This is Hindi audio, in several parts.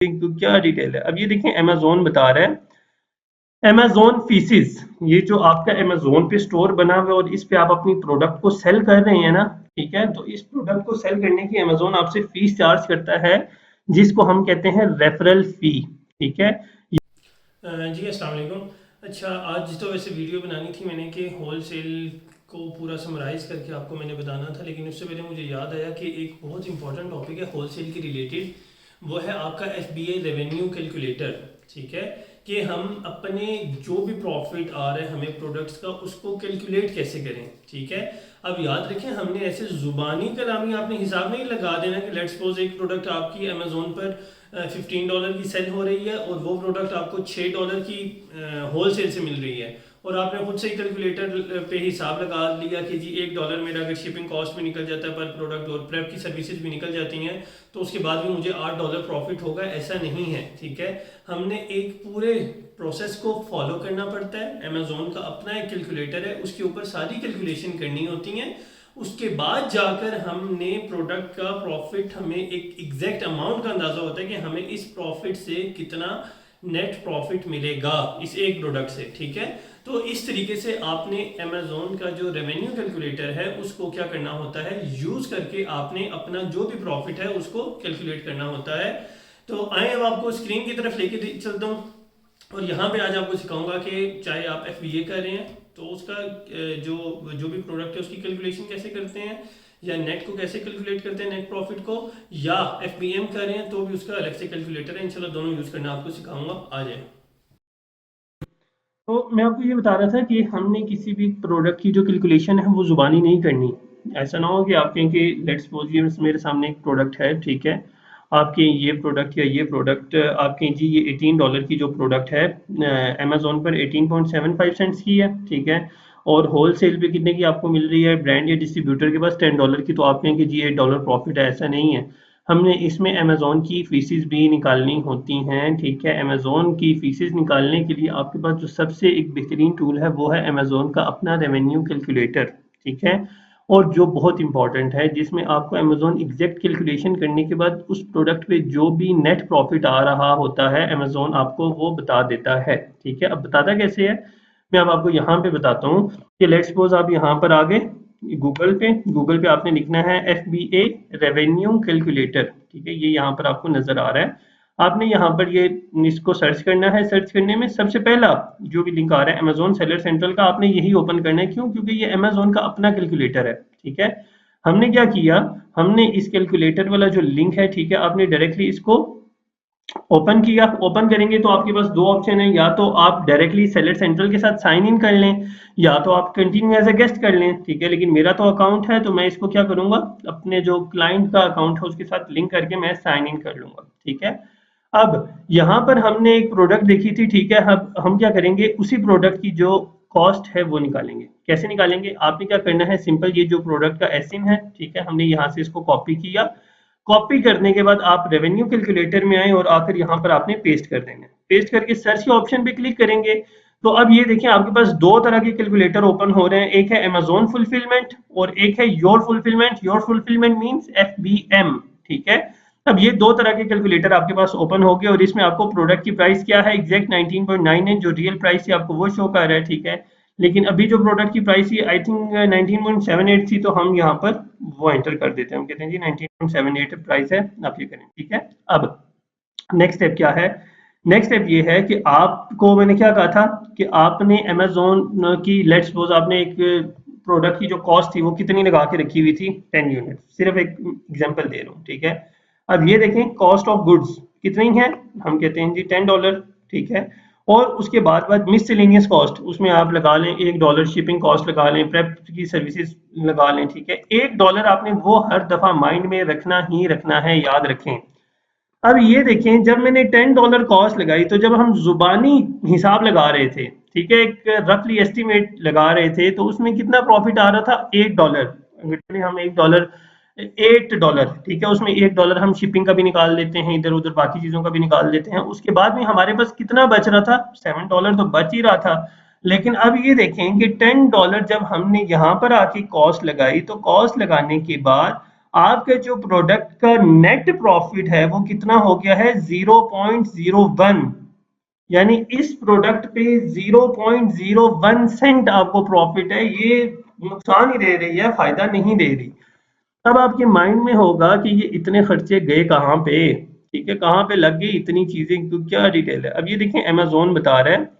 क्या डिटेल है। अब ये देखें अमेज़न बता रहा है अमेज़न फीसिस, ये जो आपका अमेज़न पे स्टोर बना हुआ है और इस पे आप अपनी प्रोडक्ट को सेल कर रहे हैं ना, ठीक है, तो इस प्रोडक्ट को सेल करने की अमेज़न आपसे फीस चार्ज करता है जिसको हम कहते हैं रेफरल फी, ठीक है। जी अस्सलाम वालेकुम। अच्छा, आज तो वैसे वीडियो बनानी थी मैंने कि होल सेल को पूरा समराइज़ करके आपको मैंने बताना था, लेकिन उससे पहले मुझे याद आया कि एक बहुत इंपॉर्टेंट टॉपिक है होल सेल के रिलेटेड, वो है आपका FBA रेवेन्यू कैलकुलेटर। ठीक है, कि हम अपने जो भी प्रॉफिट आ रहा है हमें प्रोडक्ट्स का, उसको कैलकुलेट कैसे करें। ठीक है, अब याद रखें हमने ऐसे ज़ुबानी कलामी आपने हिसाब नहीं लगा देना कि लेट्स सपोज एक प्रोडक्ट आपकी अमेज़ोन पर $15 की सेल हो रही है और वो प्रोडक्ट आपको $6 की होल सेल से मिल रही है, और आपने खुद से ही कैलकुलेटर पे हिसाब लगा लिया कि जी $1 मेरा अगर शिपिंग कॉस्ट भी निकल जाता है पर प्रोडक्ट और प्रेप की सर्विसेज भी निकल जाती हैं तो उसके बाद भी मुझे $8 प्रॉफिट होगा, ऐसा नहीं है। ठीक है, हमने एक पूरे प्रोसेस को फॉलो करना पड़ता है। अमेज़ोन का अपना एक कैलकुलेटर है, उसके ऊपर सारी कैलकुलेशन करनी होती हैं, उसके बाद जाकर हमने प्रोडक्ट का प्रॉफिट, हमें एक एग्जैक्ट अमाउंट का अंदाज़ा होता है कि हमें इस प्रॉफिट से कितना नेट प्रॉफिट मिलेगा इस एक प्रोडक्ट से। ठीक है, तो इस तरीके से आपने अमेज़ोन का जो रेवेन्यू कैलकुलेटर है उसको क्या करना होता है, यूज़ करके आपने अपना जो भी प्रॉफिट है उसको कैलकुलेट करना होता है। तो आए अब आपको स्क्रीन की तरफ लेके चलता हूँ, और यहाँ पे आज आपको सिखाऊंगा कि चाहे आप FBA कर रहे हैं तो उसका जो जो भी प्रोडक्ट है उसकी कैलकुलेशन कैसे करते हैं, या नेट को कैसे कैलकुलेट करते हैं, नेट प्रॉफिट को, या FBM कर रहे हैं तो भी उसका अलग से कैलकुलेटर है। इंशाल्लाह दोनों यूज़ करना आपको सिखाऊंगा। आ जाए। तो मैं आपको ये बता रहा था कि हमने किसी भी प्रोडक्ट की जो कैलकुलेशन है वो ज़ुबानी नहीं करनी। ऐसा ना हो कि आप कहें कि लेट्स सपोज ये मेरे सामने एक प्रोडक्ट है, ठीक है, आपके ये प्रोडक्ट या ये प्रोडक्ट आप कहें जी ये $18 की जो प्रोडक्ट है अमेज़न पर 18.75 सेंट्स की है, ठीक है, और होल सेल पे कितने की आपको मिल रही है ब्रांड या डिस्ट्रीब्यूटर के पास $10 की, तो आप कहें कि जी $8 प्रॉफिट है, ऐसा नहीं है। हमने इसमें अमेज़न की फीसिस भी निकालनी होती हैं, ठीक है। अमेज़न की फीसिस निकालने के लिए आपके पास जो सबसे एक बेहतरीन टूल है वो है अमेज़न का अपना रेवेन्यू कैलकुलेटर, ठीक है, और जो बहुत इंपॉर्टेंट है, जिसमें आपको अमेज़न एग्जैक्ट कैलकुलेशन करने के बाद उस प्रोडक्ट पे जो भी नेट प्रॉफिट आ रहा होता है अमेज़न आपको वो बता देता है, ठीक है। अब बताता कैसे है, मैं अब आपको यहाँ पे बताता हूँ कि लेट्स सपोज आप यहाँ पर आ गए गूगल पे आपने लिखना है FBA रेवेन्यू कैलकुलेटर, ठीक है, ये यहाँ पर आपको नजर आ रहा है। आपने यहाँ पर ये इसको सर्च करना है। सर्च करने में सबसे पहला जो भी लिंक आ रहा है अमेज़न सेलर सेंट्रल का, आपने यही ओपन करना है। क्यों? क्योंकि ये अमेज़न का अपना कैलकुलेटर है, ठीक है। हमने क्या किया, हमने इस कैलकुलेटर वाला जो लिंक है, ठीक है, आपने डायरेक्टली इसको ओपन किया। ओपन करेंगे तो आपके पास दो ऑप्शन है, या तो आप डायरेक्टली सेलर सेंट्रल के साथ साइन इन कर लें, या तो आप कंटिन्यू एज ए गेस्ट कर लें, ठीक है। लेकिन मेरा तो अकाउंट है तो मैं इसको क्या करूंगा, अपने जो क्लाइंट का अकाउंट है उसके साथ लिंक करके मैं साइन इन कर लूंगा, ठीक है। अब यहाँ पर हमने एक प्रोडक्ट देखी थी, ठीक है, अब हम क्या करेंगे, उसी प्रोडक्ट की जो कॉस्ट है वो निकालेंगे। कैसे निकालेंगे, आपने क्या करना है, सिंपल, ये जो प्रोडक्ट का एसिन है, ठीक है, हमने यहाँ से इसको कॉपी किया। कॉपी करने के बाद आप रेवेन्यू कैलकुलेटर में आए और आकर यहाँ पर आपने पेस्ट कर देना है। पेस्ट करके सर्च के ऑप्शन पे क्लिक करेंगे तो अब ये देखिए आपके पास दो तरह के कैलकुलेटर ओपन हो रहे हैं, एक है अमेज़न फुलफिलमेंट और एक है your fulfilment. Your fulfilment means FBM, ठीक है। अब ये दो तरह के कैलकुलेटर आपके पास ओपन हो गए और इसमें आपको प्रोडक्ट की प्राइस क्या है, एग्जैक्ट 19.9 जो रियल प्राइस थी आपको वो शो कर रहा है, ठीक है। लेकिन अभी जो प्रोडक्ट की प्राइस थी आई थिंक 19.78 थी, तो हम यहाँ पर वो एंटर कर देते हैं। हम कहते हैं जी 19.78 प्राइस है, आप ये करें, ठीक है। अब नेक्स्ट स्टेप क्या है, नेक्स्ट स्टेप ये है कि आपको मैंने क्या कहा था कि आपने अमेज़न की लेट्स सपोज आपने एक प्रोडक्ट की जो कॉस्ट थी वो कितनी लगा के रखी हुई थी, 10 यूनिट, सिर्फ एक एग्जांपल दे रहा हूँ, ठीक है। अब ये देखें कॉस्ट ऑफ गुड्स कितनी है, हम कहते हैं जी $10, ठीक है। और उसके बाद मिससेलेनियस कॉस्ट उसमें आप लगा लें $1, शिपिंग कॉस्ट लगा लें, प्रेप की सर्विसेज लगा लें, ठीक है। $1 आपने वो हर दफा माइंड में रखना ही रखना है, याद रखें। अब ये देखें जब मैंने $10 कॉस्ट लगाई तो जब हम जुबानी हिसाब लगा रहे थे, ठीक है, एक रफली एस्टिमेट लगा रहे थे, तो उसमें कितना प्रॉफिट आ रहा था, $8। Literally हम $8, ठीक है, उसमें $1 हम शिपिंग का भी निकाल लेते हैं, इधर उधर बाकी चीजों का भी निकाल लेते हैं, उसके बाद में हमारे पास कितना बच रहा था, $7 तो बच ही रहा था। लेकिन अब ये देखें कि $10 जब हमने यहाँ पर आके कॉस्ट लगाई तो कॉस्ट लगाने के बाद आपके जो प्रोडक्ट का नेट प्रॉफिट है वो कितना हो गया है 0.01, यानी इस प्रोडक्ट पे 0.01 सेंट आपको प्रॉफिट है, ये नुकसान ही दे रही है, फायदा नहीं दे रही। अब आपके माइंड में होगा कि ये इतने खर्चे गए कहाँ पे, ठीक है, कहाँ पे लग गई इतनी चीजें, क्या डिटेल है। अब ये देखें अमेजोन बता रहा है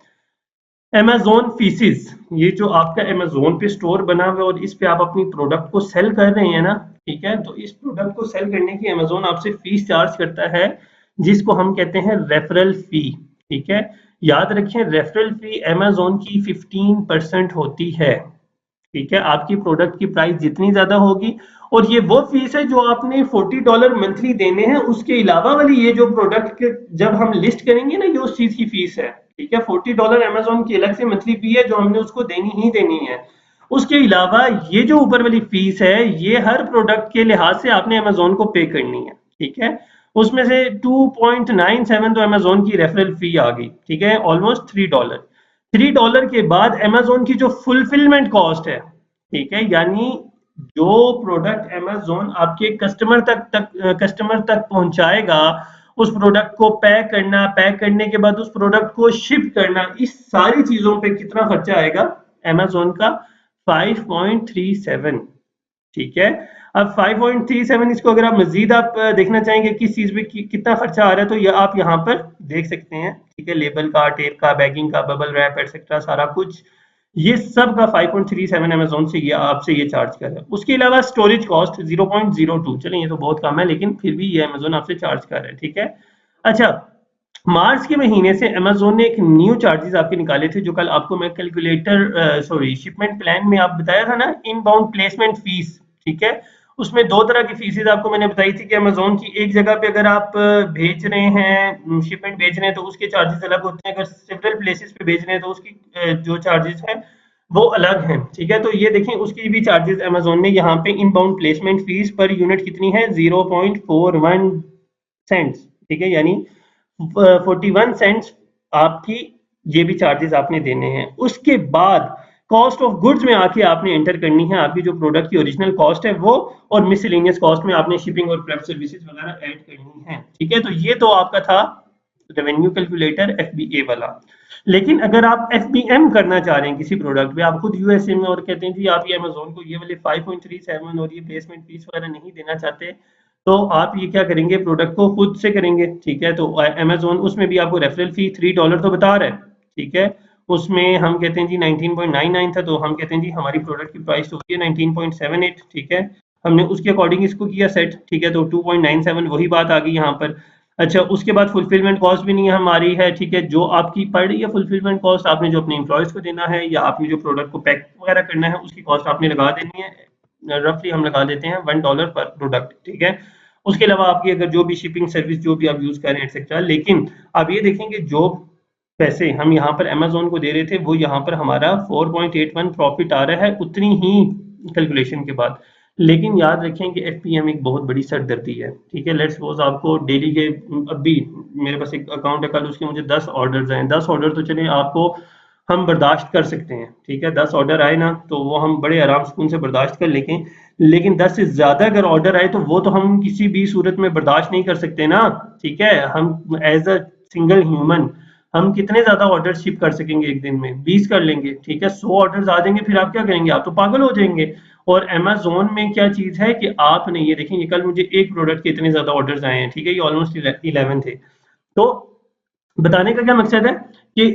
अमेजोन फीसिस, ये जो आपका अमेजोन पे स्टोर बना हुआ है और इस पे आप अपनी प्रोडक्ट को सेल कर रहे हैं ना, ठीक है, तो इस प्रोडक्ट को सेल करने की अमेजोन आपसे फीस चार्ज करता है, जिसको हम कहते हैं रेफरल फी, ठीक है। याद रखें रेफरल फी अमेजोन की 15% होती है, ठीक है। आपकी प्रोडक्ट की प्राइस जितनी ज्यादा होगी, और ये वो फीस है जो आपने $40 मंथली देने हैं, उसके अलावा वाली ये जो प्रोडक्ट के जब हम लिस्ट करेंगे ना, ये उस चीज की फीस है, ठीक है। $40 अमेजोन की अलग से मंथली फी है जो हमने उसको देनी ही देनी है। उसके अलावा ये जो ऊपर वाली फीस है, ये हर प्रोडक्ट के लिहाज से आपने अमेजोन को पे करनी है, ठीक है। उसमें से 2.97 तो अमेजोन की रेफरल फी आ गई, ठीक है, ऑलमोस्ट $3। $3 के बाद अमेजोन की जो फुलफिलमेंट कॉस्ट है, ठीक है, यानी जो प्रोडक्ट अमेजोन आपके कस्टमर तक पहुंचाएगा, उस प्रोडक्ट को पैक करना, पैक करने के बाद उस प्रोडक्ट को शिप करना, इस सारी चीजों पे कितना खर्चा आएगा अमेजोन का 5.37, ठीक है। अब 5.37 इसको अगर आप मजीद आप देखना चाहेंगे किस चीज पे कितना खर्चा आ रहा है, तो ये आप यहाँ पर देख सकते हैं, ठीक है, लेबल का, टेप का, बैगिंग का, बबल रैप एटसेट्रा सारा कुछ, ये सब का 5.37 अमेजोन से ये आपसे ये चार्ज कर रहा है। उसके अलावा स्टोरेज कॉस्ट 0.02, चलिए ये तो बहुत कम है, लेकिन फिर भी ये अमेजोन आपसे चार्ज कर रहा है, ठीक है। अच्छा, मार्च के महीने से अमेजोन ने एक न्यू चार्जेस आपके निकाले थे, जो कल आपको मैं कैलकुलेटर सॉरी शिपमेंट प्लान में आप बताया था ना, इनबाउंड प्लेसमेंट फीस, ठीक है। उसमें दो तरह की फीसेज आपको मैंने बताई थी कि अमेजोन की एक जगह पे अगर आप भेज रहे हैं, शिपमेंट भेज रहे हैं, तो उसके चार्जेस अलग होते हैं, अगर सेवरल प्लेसेस पे भेज रहे हैं तो उसकी जो चार्जेस हैं वो अलग हैं, ठीक है। तो ये देखें उसकी भी चार्जेस अमेजोन ने यहाँ पे inbound placement fees per unit कितनी है 0.41 सेंट्स, ठीक है, यानी 41 सेंट्स आपकी ये भी चार्जेस आपने देने हैं। उसके बाद कॉस्ट ऑफ गुड्स में आके आपने एंटर करनी है आपकी जो प्रोडक्ट की ओरिजिनल कॉस्ट है वो, और मिसलेनियस कॉस्ट में आपने शिपिंग और प्रेप सर्विसेज वगैरह ऐड करनी है, ठीक है। तो ये तो आपका था रेवेन्यू कैलकुलेटर एफबीए वाला। लेकिन अगर आप एफबीएम करना चाह रहे हैं किसी प्रोडक्ट पे, आप खुद यूएसए में और कहते हैं जी आप ये अमेजोन को ये वाले 5.37 और ये प्लेसमेंट फीस वगैरह नहीं देना चाहते, तो आप ये क्या करेंगे, प्रोडक्ट को खुद से करेंगे, ठीक है। तो अमेजोन उसमें भी आपको रेफरल फी $3 तो बता रहा है, ठीक है। उसमें हम कहते हैं जी 19.99 था, तो हम कहते हैं जी हमारी प्रोडक्ट की प्राइस तो होती है 19.78, ठीक है। हमने उसके अकॉर्डिंग इसको किया सेट, ठीक है, तो 2.97 वही बात आ गई यहाँ पर। अच्छा, उसके बाद फुलफिलमेंट कॉस्ट भी नहीं हमारी है, ठीक है, जो आपकी पड़ रही है फुलफिलमेंट कॉस्ट, आपने जो अपने एम्प्लॉयज को देना है या आपने जो प्रोडक्ट को पैक वगैरह करना है उसकी कॉस्ट आपने लगा देनी है, रफली हम लगा देते हैं $1 पर प्रोडक्ट, ठीक है। उसके अलावा आपकी अगर जो भी शिपिंग सर्विस जो भी आप यूज कर रहे हैं एक्सेट्रा, लेकिन आप ये देखेंगे जो पैसे हम यहाँ पर अमेजोन को दे रहे थे वो यहाँ पर हमारा 4.81 प्रॉफिट आ रहा है उतनी ही कैलकुलेशन के बाद। लेकिन याद रखें कि एफपीएम एक बहुत बड़ी सरदर्दी है, ठीक है। लेट्स सपोज आपको डेली के, अभी मेरे पास एक अकाउंट है, कल उसके मुझे 10 ऑर्डर्स आए, 10 ऑर्डर तो चले आपको हम बर्दाश्त कर सकते हैं, ठीक है, 10 ऑर्डर आए ना तो वो हम बड़े आराम सुकून से बर्दाश्त कर लेंगे। लेकिन 10 से ज्यादा अगर ऑर्डर आए तो वो तो हम किसी भी सूरत में बर्दाश्त नहीं कर सकते ना, ठीक है। हम एज अ सिंगल ह्यूमन हम कितने ज्यादा ऑर्डर शिप कर सकेंगे एक दिन में, 20 कर लेंगे, ठीक है। 100 ऑर्डर आ जाएंगे, फिर आप क्या करेंगे, आप तो पागल हो जाएंगे। और अमेजोन में क्या चीज है कि आपने ये देखेंगे, कल मुझे एक प्रोडक्ट के इतने ज्यादा ऑर्डर आए हैं, ठीक है, ये ऑलमोस्ट 11 थे। तो बताने का क्या मकसद है कि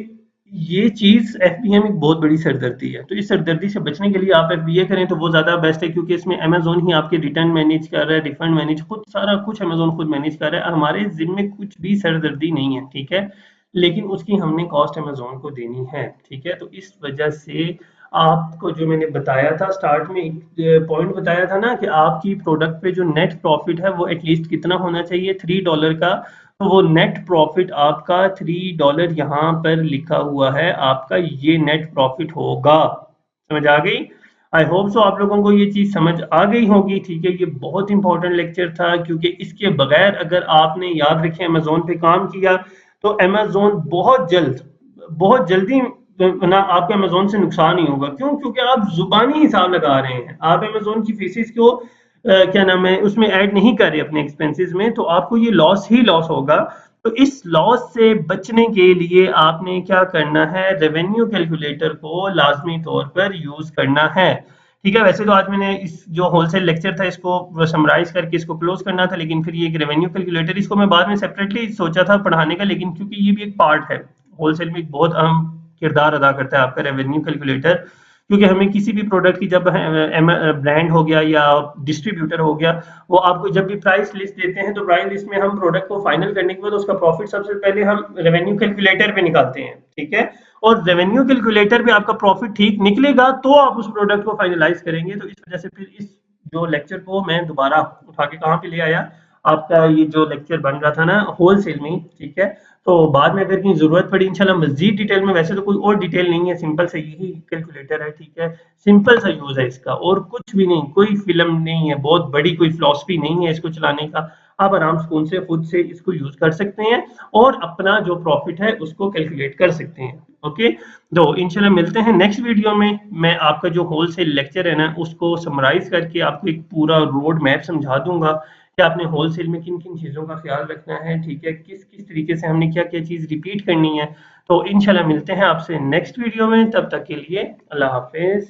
ये चीज एफबीएम एक बहुत बड़ी सरदर्दी है, तो इस सरदर्दी से बचने के लिए आप एफबीए करें तो वो ज्यादा बेस्ट है, क्योंकि इसमें अमेजोन ही आपके रिटर्न मैनेज कर रहा है, रिफंड मैनेज खुद, सारा कुछ अमेजोन खुद मैनेज कर रहा है, हमारे जिम्मे कुछ भी सरदर्दी नहीं है, ठीक है। लेकिन उसकी हमने कॉस्ट अमेजोन को देनी है, ठीक है। तो इस वजह से आपको जो मैंने बताया था स्टार्ट में, एक पॉइंट बताया था ना कि आपकी प्रोडक्ट पे जो नेट प्रॉफिट है वो एटलीस्ट कितना होना चाहिए $3 का, तो वो नेट प्रॉफिट आपका $3 यहाँ पर लिखा हुआ है, आपका ये नेट प्रॉफिट होगा। समझ आ गई? आई होप सो आप लोगों को ये चीज समझ आ गई होगी, ठीक है। ये बहुत इंपॉर्टेंट लेक्चर था, क्योंकि इसके बगैर अगर आपने याद रखें अमेजोन पे काम किया तो अमेजोन बहुत जल्दी ना आपके अमेजोन से नुकसान ही होगा। क्यों? क्योंकि आप जुबानी हिसाब लगा रहे हैं, आप अमेजोन की फीसिस को क्या नाम है, उसमें ऐड नहीं कर रहे अपने एक्सपेंसेस में, तो आपको ये लॉस ही लॉस होगा। तो इस लॉस से बचने के लिए आपने क्या करना है, रेवेन्यू कैलकुलेटर को लाजमी तौर पर यूज करना है। ठीक है, वैसे तो आज मैंने इस जो होलसेल लेक्चर था इसको समराइज करके इसको क्लोज करना था, लेकिन फिर ये एक रेवेन्यू कैलकुलेटर इसको मैं बाद में सेपरेटली सोचा था पढ़ाने का, लेकिन क्योंकि ये भी एक पार्ट है, होलसेल में एक बहुत अहम किरदार अदा करता है आपका रेवेन्यू कैलकुलेटर। क्योंकि हमें किसी भी प्रोडक्ट की जब ब्रांड हो गया या डिस्ट्रीब्यूटर हो गया, वो आपको जब भी प्राइस लिस्ट देते हैं तो प्राइस लिस्ट में हम प्रोडक्ट को फाइनल करने के बाद उसका प्रॉफिट सबसे पहले हम रेवेन्यू कैलकुलेटर पे निकालते हैं। ठीक है, और रेवेन्यू कैलकुलेटर पे आपका प्रॉफिट ठीक निकलेगा तो आप उस प्रोडक्ट को फाइनलाइज करेंगे। तो इस वजह से फिर इस जो लेक्चर को मैं दोबारा उठा के कहाँ पे ले आया, आपका ये जो लेक्चर बन रहा था ना होलसेल में। ठीक है, तो बाद में अगर कहीं जरूरत पड़ी इंशाल्लाह मजीद डिटेल में, वैसे तो कोई और डिटेल नहीं है, सिंपल सा यही कैलकुलेटर है। ठीक है, सिंपल सा यूज है इसका और कुछ भी नहीं, कोई फिल्म नहीं है, बहुत बड़ी कोई फिलॉसफी नहीं है इसको चलाने का। आप आराम सुकून से खुद से इसको यूज कर सकते हैं और अपना जो प्रॉफिट है उसको कैलकुलेट कर सकते हैं। ओके, तो इंशाल्लाह मिलते हैं नेक्स्ट वीडियो में। मैं आपका जो होलसेल लेक्चर है ना उसको समराइज करके आपको एक पूरा रोड मैप समझा दूंगा कि आपने होलसेल में किन किन चीज़ों का ख्याल रखना है। ठीक है, किस किस तरीके से हमने क्या क्या चीज़ रिपीट करनी है। तो इंशाल्लाह मिलते हैं आपसे नेक्स्ट वीडियो में, तब तक के लिए अल्लाह हाफिज।